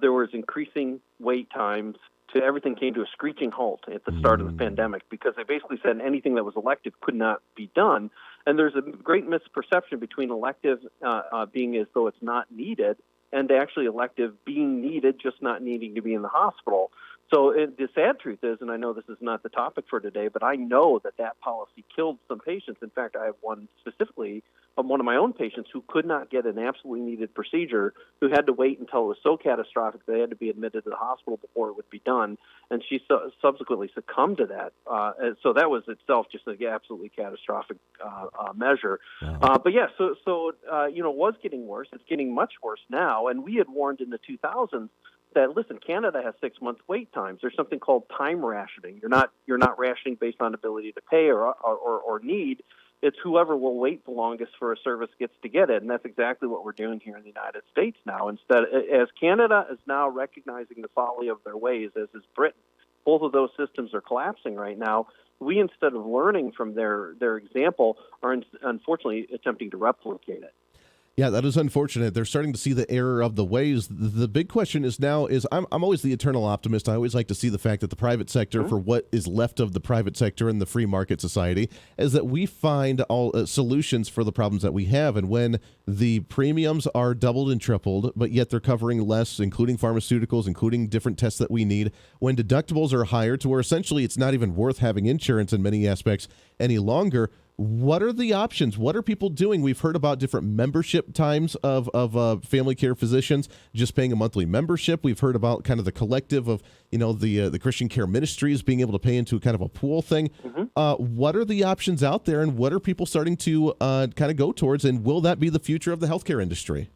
there was increasing wait times to everything came to a screeching halt at the start of the pandemic, because they basically said anything that was elective could not be done. And there's a great misperception between elective being as though it's not needed and actually elective being needed, just not needing to be in the hospital. So the sad truth is, and I know this is not the topic for today, but I know that policy killed some patients. In fact, I have one specifically of one of my own patients who could not get an absolutely needed procedure, who had to wait until it was so catastrophic they had to be admitted to the hospital before it would be done, and she subsequently succumbed to that. And so that was itself just an absolutely catastrophic measure. Wow. But yeah, so it was getting worse. It's getting much worse now, and we had warned in the 2000s that, listen, Canada has 6 month wait times. There's something called time rationing. You're not rationing based on ability to pay or need. It's whoever will wait the longest for a service gets to get it, and that's exactly what we're doing here in the United States now. Instead, as Canada is now recognizing the folly of their ways, as is Britain, both of those systems are collapsing right now. We, instead of learning from their example, are unfortunately attempting to replicate it. Yeah, that is unfortunate. They're starting to see the error of the ways. The big question is now is I'm always the eternal optimist. I always like to see the fact that the private sector, for what is left of the private sector in the free market society, is that we find all solutions for the problems that we have. And when the premiums are doubled and tripled, but yet they're covering less, including pharmaceuticals, including different tests that we need, when deductibles are higher to where essentially it's not even worth having insurance in many aspects any longer, what are the options? What are people doing? We've heard about different membership times of family care physicians, just paying a monthly membership. We've heard about kind of the collective of, the Christian care ministries being able to pay into kind of a pool thing. What are the options out there, and what are people starting to kind of go towards, and will that be the future of the healthcare industry?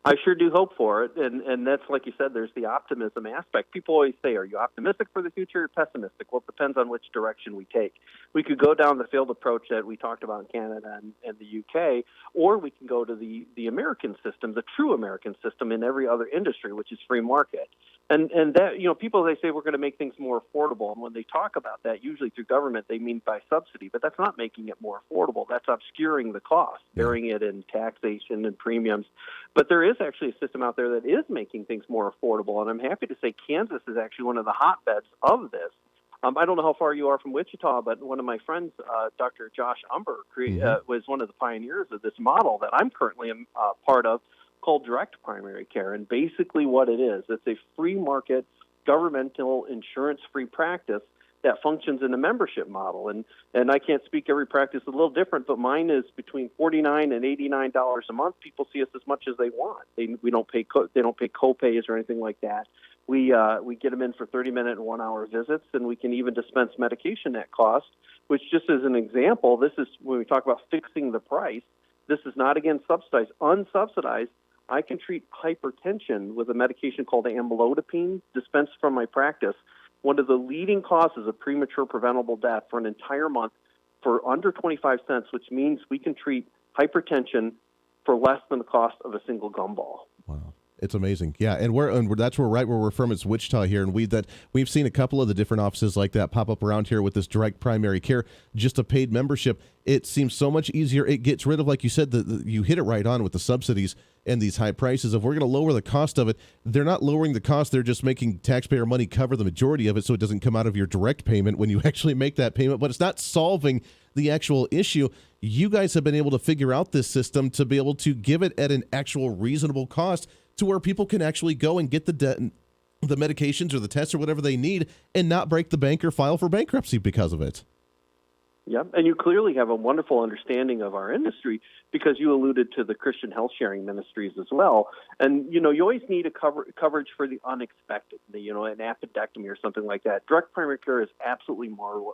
I sure do hope for it, and that's like you said, there's the optimism aspect. People always say, are you optimistic for the future or pessimistic? Well, it depends on which direction we take. We could go down the field approach that we talked about in Canada and the UK, or we can go to the American system, the true American system in every other industry, which is free market. And that, people, they say we're going to make things more affordable. And when they talk about that, usually through government, they mean by subsidy. But that's not making it more affordable. That's obscuring the cost, bearing it in taxation and premiums. But there is actually a system out there that is making things more affordable. And I'm happy to say Kansas is actually one of the hotbeds of this. I don't know how far you are from Wichita, but one of my friends, Dr. Josh Umber, was one of the pioneers of this model that I'm currently part of, called direct primary care. And basically what it is, it's a free market, governmental, insurance-free practice that functions in a membership model. And I can't speak every practice is a little different, but mine is between $49 and $89 a month. People see us as much as they want. They don't pay co-pays or anything like that. We get them in for 30-minute and 1-hour visits, and we can even dispense medication at cost, which, just as an example, this is when we talk about fixing the price, this is not, again, subsidized, unsubsidized. I can treat hypertension with a medication called amlodipine dispensed from my practice, one of the leading causes of premature preventable death, for an entire month for under 25 cents, which means we can treat hypertension for less than the cost of a single gumball. Wow. It's amazing. Yeah, and that's right where we're from. It's Wichita here, and we've seen a couple of the different offices like that pop up around here with this direct primary care, just a paid membership. It seems so much easier. It gets rid of, like you said, you hit it right on with the subsidies and these high prices. If we're going to lower the cost of it, they're not lowering the cost. They're just making taxpayer money cover the majority of it, so it doesn't come out of your direct payment when you actually make that payment. But it's not solving the actual issue. You guys have been able to figure out this system to be able to give it at an actual reasonable cost, to where people can actually go and get the medications or the tests or whatever they need and not break the bank or file for bankruptcy because of it. Yeah, and you clearly have a wonderful understanding of our industry, because you alluded to the Christian health sharing ministries as well. And, you always need a coverage for the unexpected, an appendectomy or something like that. Direct primary care is absolutely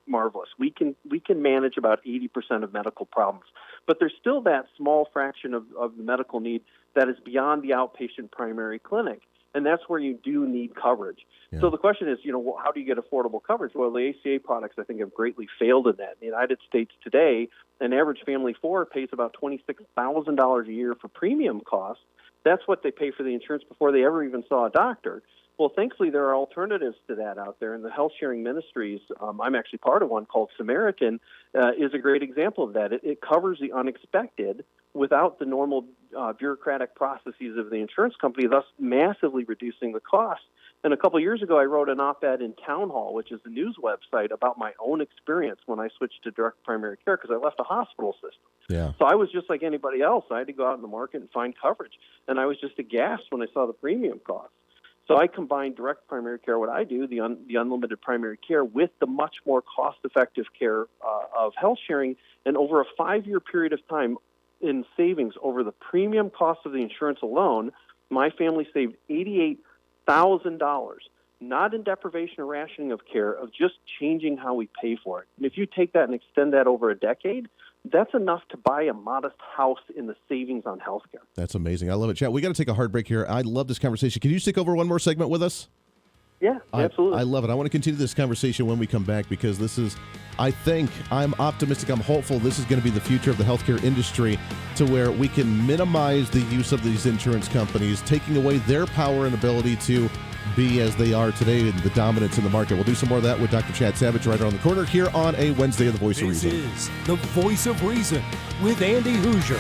marvelous. We can manage about 80% of medical problems, but there's still that small fraction of the medical need that is beyond the outpatient primary clinic. And that's where you do need coverage. Yeah. So the question is, how do you get affordable coverage? Well, the ACA products, I think, have greatly failed in that. In the United States today, an average family of four pays about $26,000 a year for premium costs. That's what they pay for the insurance before they ever even saw a doctor. Well, thankfully, there are alternatives to that out there, and the health sharing ministries, I'm actually part of one called Samaritan, is a great example of that. It covers the unexpected without the normal bureaucratic processes of the insurance company, thus massively reducing the cost. And a couple of years ago, I wrote an op-ed in Town Hall, which is a news website, about my own experience when I switched to direct primary care, because I left a hospital system. Yeah. So I was just like anybody else. I had to go out in the market and find coverage. And I was just aghast when I saw the premium costs. So I combine direct primary care, what I do, the unlimited primary care, with the much more cost-effective care of health sharing. And over a 5-year period of time, in savings over the premium cost of the insurance alone, my family saved $88,000, not in deprivation or rationing of care, of just changing how we pay for it. And if you take that and extend that over a decade, that's enough to buy a modest house in the savings on healthcare. That's amazing. I love it, Chad. We got to take a hard break here. I love this conversation. Can you stick over one more segment with us? Yeah, absolutely. I love it. I want to continue this conversation when we come back, because this is, I'm optimistic, I'm hopeful this is going to be the future of the healthcare industry, to where we can minimize the use of these insurance companies, taking away their power and ability to be as they are today in the dominance in the market. We'll do some more of that with Dr. Chad Savage right around the corner here on a Wednesday of The Voice of Reason. This is The Voice of Reason with Andy Hooser.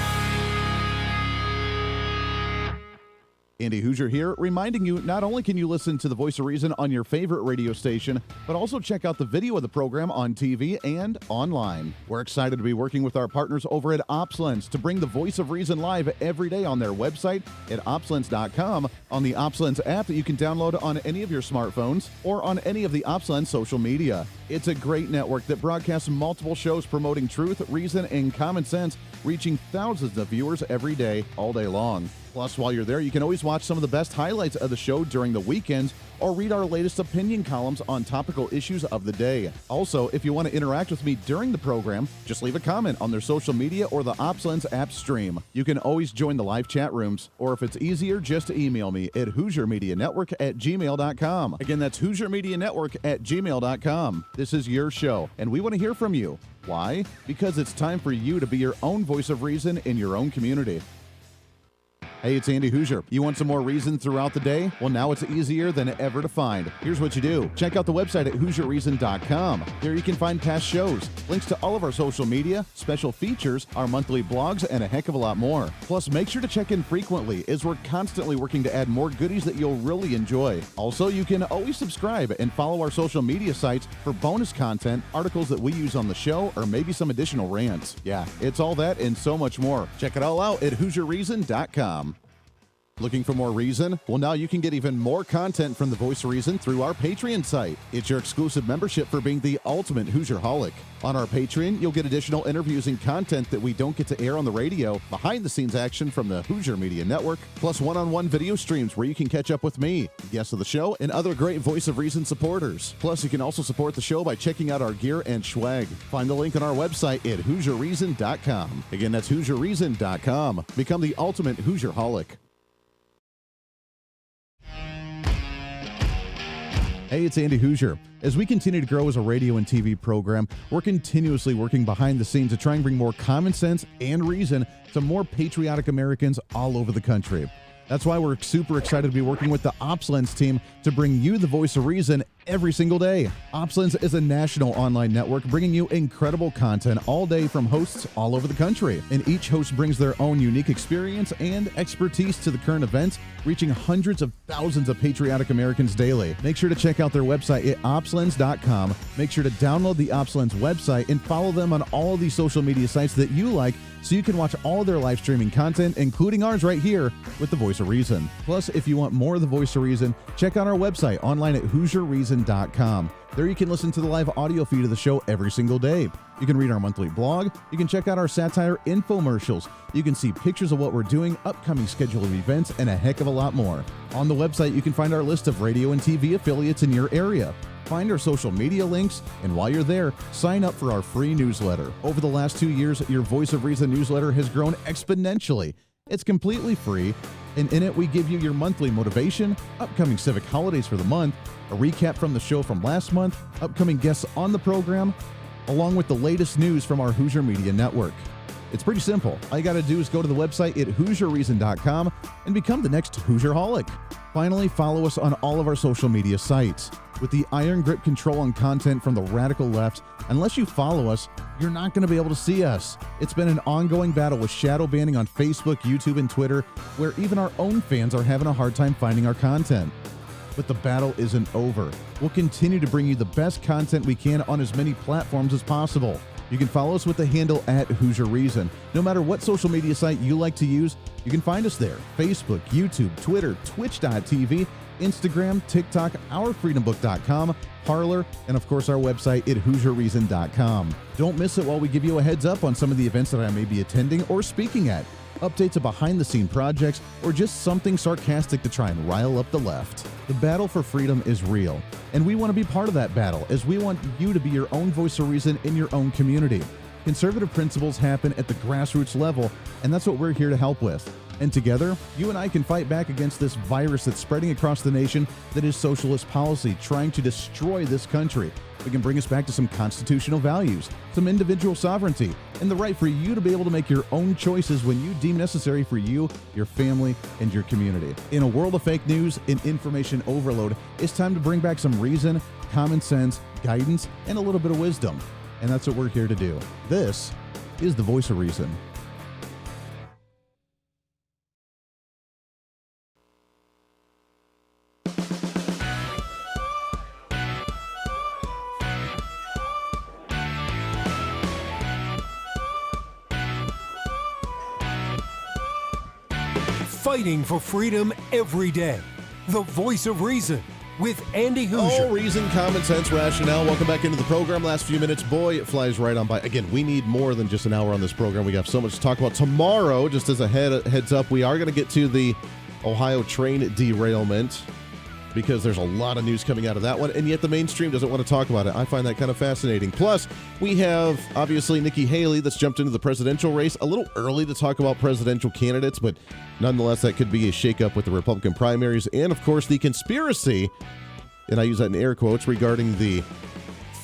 Andy Hooser here, reminding you not only can you listen to the Voice of Reason on your favorite radio station, but also check out the video of the program on TV and online. We're excited to be working with our partners over at OpsLens to bring the Voice of Reason live every day on their website at opslens.com, on the OpsLens app that you can download on any of your smartphones, or on any of the OpsLens social media. It's a great network that broadcasts multiple shows promoting truth, reason, and common sense, reaching thousands of viewers every day, all day long. Plus, while you're there, you can always watch some of the best highlights of the show during the weekends or read our latest opinion columns on topical issues of the day. Also, if you want to interact with me during the program, just leave a comment on their social media or the OpsLens app stream. You can always join the live chat rooms, or if it's easier, just email me at HooserMediaNetwork@gmail.com. Again, that's HooserMediaNetwork@gmail.com. This is your show, and we want to hear from you. Why? Because it's time for you to be your own voice of reason in your own community. Hey, it's Andy Hooser. You want some more reason throughout the day? Well, now it's easier than ever to find. Here's what you do. Check out the website at HooserReason.com. There you can find past shows, links to all of our social media, special features, our monthly blogs, and a heck of a lot more. Plus, make sure to check in frequently, as we're constantly working to add more goodies that you'll really enjoy. Also, you can always subscribe and follow our social media sites for bonus content, articles that we use on the show, or maybe some additional rants. Yeah, it's all that and so much more. Check it all out at HooserReason.com. Looking for more reason? Well, now you can get even more content from the Voice of Reason through our Patreon site. It's your exclusive membership for being the ultimate Hoosier-holic. On our Patreon, you'll get additional interviews and content that we don't get to air on the radio, behind-the-scenes action from the Hooser Media Network, plus one-on-one video streams where you can catch up with me, guests of the show, and other great Voice of Reason supporters. Plus, you can also support the show by checking out our gear and swag. Find the link on our website at HooserReason.com. Again, that's HooserReason.com. Become the ultimate Hoosier-holic. Hey, it's Andy Hooser. As we continue to grow as a radio and TV program, we're continuously working behind the scenes to try and bring more common sense and reason to more patriotic Americans all over the country. That's why we're super excited to be working with the OpsLens team to bring you the Voice of Reason every single day. OpsLens is a national online network bringing you incredible content all day from hosts all over the country. And each host brings their own unique experience and expertise to the current events, reaching hundreds of thousands of patriotic Americans daily. Make sure to check out their website at opslens.com. Make sure to download the OpsLens website and follow them on all of these social media sites that you like, so you can watch all of their live streaming content, including ours right here with the Voice of Reason. Plus, if you want more of the Voice of Reason, check out our website online at HooserReason.com. There you can listen to the live audio feed of the show every single day. You can read our monthly blog. You can check out our satire infomercials. You can see pictures of what we're doing, upcoming schedule of events, and a heck of a lot more. On the website, you can find our list of radio and TV affiliates in your area. Find our social media links, and while you're there, sign up for our free newsletter. Over the last 2 years, your Voice of Reason newsletter has grown exponentially. It's completely free, and in it we give you your monthly motivation, upcoming civic holidays for the month, a recap from the show from last month, upcoming guests on the program, along with the latest news from our Hooser Media Network. It's pretty simple. All you got to do is go to the website at HooserReason.com and become the next Hoosier-holic. Finally, follow us on all of our social media sites. With the iron grip control on content from the radical left, unless you follow us, you're not going to be able to see us. It's been an ongoing battle with shadow banning on Facebook, YouTube, and Twitter, where even our own fans are having a hard time finding our content. But the battle isn't over. We'll continue to bring you the best content we can on as many platforms as possible. You can follow us with the handle at Hooser Reason. No matter what social media site you like to use, you can find us there. Facebook, YouTube, Twitter, Twitch.tv, Instagram, TikTok, OurFreedomBook.com, Parler, and of course our website at HooserReason.com. Don't miss it while we give you a heads up on some of the events that I may be attending or speaking at, updates of behind-the-scene projects, or just something sarcastic to try and rile up the left. The battle for freedom is real, and we want to be part of that battle, as we want you to be your own voice of reason in your own community. Conservative principles happen at the grassroots level, and that's what we're here to help with. And together, you and I can fight back against this virus that's spreading across the nation that is socialist policy, trying to destroy this country. We can bring us back to some constitutional values, some individual sovereignty, and the right for you to be able to make your own choices when you deem necessary for you, your family, and your community. In a world of fake news and information overload, it's time to bring back some reason, common sense, guidance, and a little bit of wisdom. And that's what we're here to do. This is the Voice of Reason. fighting for freedom every day. The Voice of Reason with Andy Hooser. Oh, reason, common sense, rationale. Welcome back into the program. Last few minutes, boy, it flies right on by. Again, we need more than just an hour on this program. We got so much to talk about. Tomorrow, just as a heads up, we are going to get to the Ohio train derailment because there's a lot of news coming out of that one, and yet the mainstream doesn't want to talk about it. I find that kind of fascinating. Plus, we have, obviously, Nikki Haley that's jumped into the presidential race. A little early to talk about presidential candidates, but nonetheless, that could be a shakeup with the Republican primaries. And, of course, the conspiracy, and I use that in air quotes, regarding the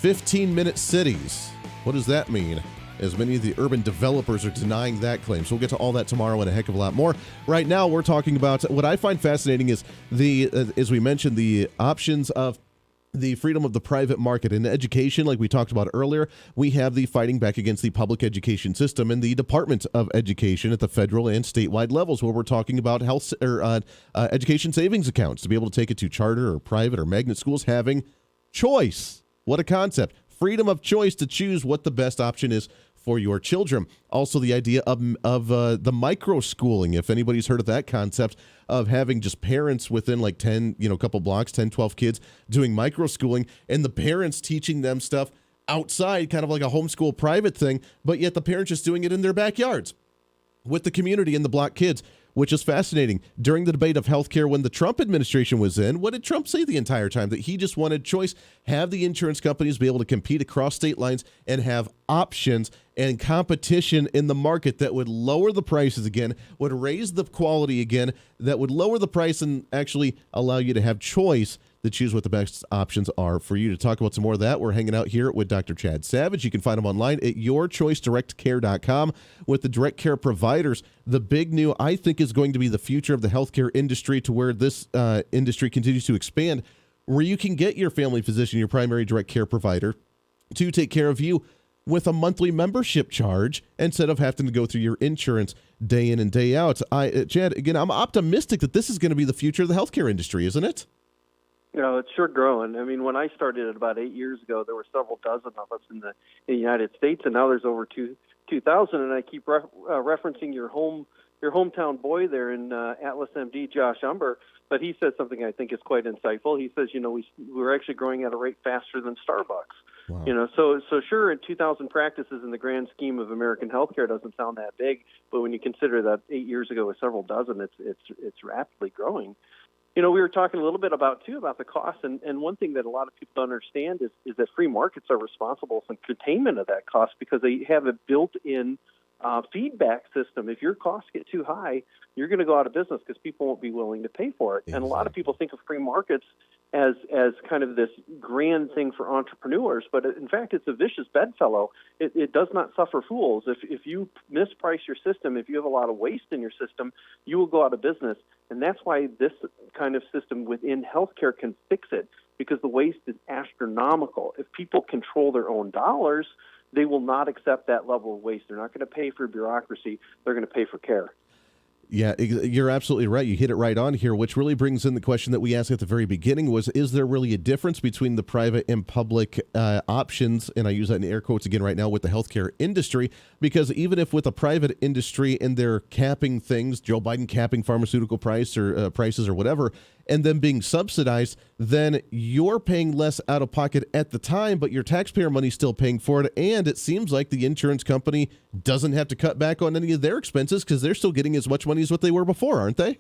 15-minute cities. What does that mean? As many of the urban developers are denying that claim. So we'll get to all that tomorrow and a heck of a lot more. Right now, we're talking about what I find fascinating is as we mentioned, the options of the freedom of the private market. In education, like we talked about earlier, we have the fighting back against the public education system and the Department of Education at the federal and statewide levels, where we're talking about health or education savings accounts to be able to take it to charter or private or magnet schools having choice. What a concept. Freedom of choice to choose what the best option is for your children. Also, the idea of the micro schooling, if anybody's heard of that concept, of having just parents within like 10, couple blocks, 10, 12 kids doing micro schooling, and the parents teaching them stuff outside, kind of like a homeschool private thing, but yet the parents just doing it in their backyards with the community and the block kids, which is fascinating. During the debate of healthcare when the Trump administration was in, what did Trump say the entire time? That he just wanted choice, have the insurance companies be able to compete across state lines and have options and competition in the market that would lower the prices again, would raise the quality again, that would lower the price and actually allow you to have choice to choose what the best options are for you. To talk about some more of that, we're hanging out here with Dr. Chad Savage. You can find him online at yourchoicedirectcare.com. With the direct care providers, the big new, I think, is going to be the future of the healthcare industry, to where this industry continues to expand, where you can get your family physician, your primary direct care provider, to take care of you with a monthly membership charge instead of having to go through your insurance day in and day out. Chad, again, I'm optimistic that this is going to be the future of the healthcare industry, isn't it? It's sure growing. I mean, when I started it about 8 years ago, there were several dozen of us in the United States, and now there's over 2,000. And I keep referencing your hometown boy there in Atlas MD, Josh Umber, but he says something I think is quite insightful. He says, we're actually growing at a rate faster than Starbucks. Wow. So sure, in 2,000 practices in the grand scheme of American healthcare doesn't sound that big, but when you consider that 8 years ago was several dozen, it's rapidly growing. We were talking a little bit about the cost, and one thing that a lot of people don't understand is that free markets are responsible for containment of that cost, because they have a built-in feedback system. If your costs get too high, you're going to go out of business because people won't be willing to pay for it. Exactly. And a lot of people think of free markets as kind of this grand thing for entrepreneurs, but in fact, it's a vicious bedfellow. It does not suffer fools. If you misprice your system, if you have a lot of waste in your system, you will go out of business. And that's why this kind of system within healthcare can fix it, because the waste is astronomical. If people control their own dollars, they will not accept that level of waste. They're not going to pay for bureaucracy. They're going to pay for care. Yeah, you're absolutely right. You hit it right on here, which really brings in the question that we asked at the very beginning was, is there really a difference between the private and public options? And I use that in air quotes again right now with the healthcare industry, because even if with a private industry and they're capping things, Joe Biden capping pharmaceutical prices or whatever, and then being subsidized, then you're paying less out of pocket at the time, but your taxpayer money's still paying for it. And it seems like the insurance company doesn't have to cut back on any of their expenses because they're still getting as much money as what they were before, aren't they?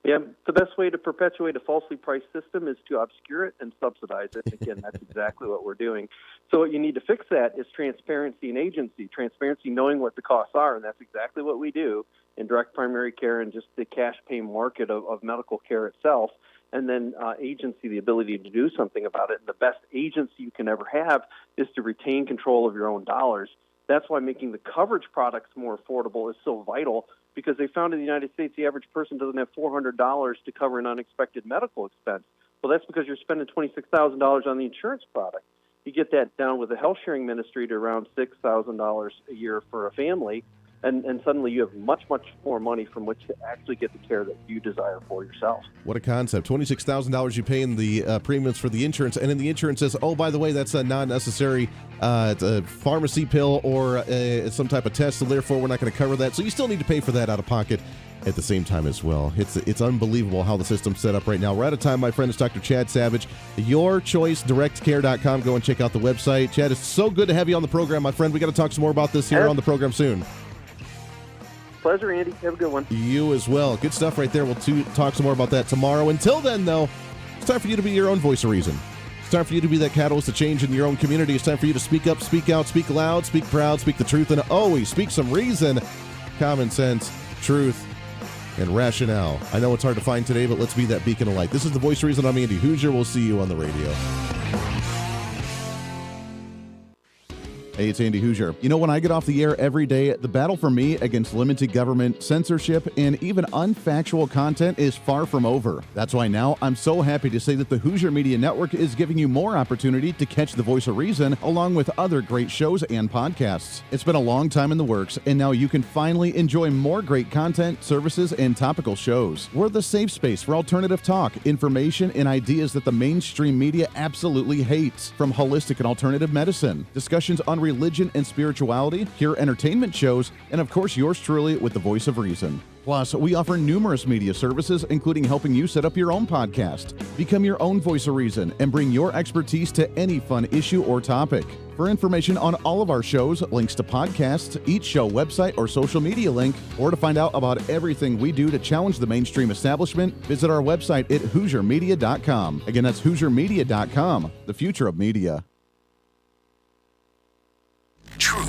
Yeah, the best way to perpetuate a falsely priced system is to obscure it and subsidize it. Again, that's exactly what we're doing. So what you need to fix that is transparency and agency. Transparency, knowing what the costs are, and that's exactly what we do in direct primary care and just the cash pay market of medical care itself. And then agency, the ability to do something about it. And the best agency you can ever have is to retain control of your own dollars. That's why making the coverage products more affordable is so vital, because they found in the United States the average person doesn't have $400 to cover an unexpected medical expense. Well, that's because you're spending $26,000 on the insurance product. You get that down with the health sharing ministry to around $6,000 a year for a family, and suddenly you have much, much more money from which to actually get the care that you desire for yourself. What a concept. $26,000 you pay in the premiums for the insurance, and then the insurance says, oh, by the way, that's a non-necessary pharmacy pill or some type of test, so therefore we're not going to cover that. So you still need to pay for that out of pocket. at the same time as well. It's unbelievable how the system's set up right now. We're out of time, my friend. It's Dr. Chad Savage. YourChoiceDirectCare.com. Go and check out the website. Chad, it's so good to have you on the program, my friend. We got to talk some more about this here on the program soon. Pleasure, Andy. Have a good one. You as well. Good stuff right there. We'll talk some more about that tomorrow. Until then, though, it's time for you to be your own voice of reason. It's time for you to be that catalyst to change in your own community. It's time for you to speak up, speak out, speak loud, speak proud, speak the truth, and always speak some reason, common sense, truth, and rationale. I know it's hard to find today, but let's be that beacon of light. This is the Voice of Reason. I'm Andy Hooser. We'll see you on the radio. Hey, it's Andy Hooser. You know, when I get off the air every day, the battle for me against limited government, censorship, and even unfactual content is far from over. That's why now I'm so happy to say that the Hooser Media Network is giving you more opportunity to catch the Voice of Reason along with other great shows and podcasts. It's been a long time in the works, and now you can finally enjoy more great content, services, and topical shows. We're the safe space for alternative talk, information, and ideas that the mainstream media absolutely hates. From holistic and alternative medicine, discussions on religion and spirituality, pure entertainment shows, and of course yours truly with the Voice of Reason. Plus, we offer numerous media services, including helping you set up your own podcast. Become your own Voice of Reason and bring your expertise to any fun issue or topic. For information on all of our shows, links to podcasts, each show website or social media link, or to find out about everything we do to challenge the mainstream establishment, visit our website at HooserMedia.com. Again, that's HooserMedia.com, the future of media. Truth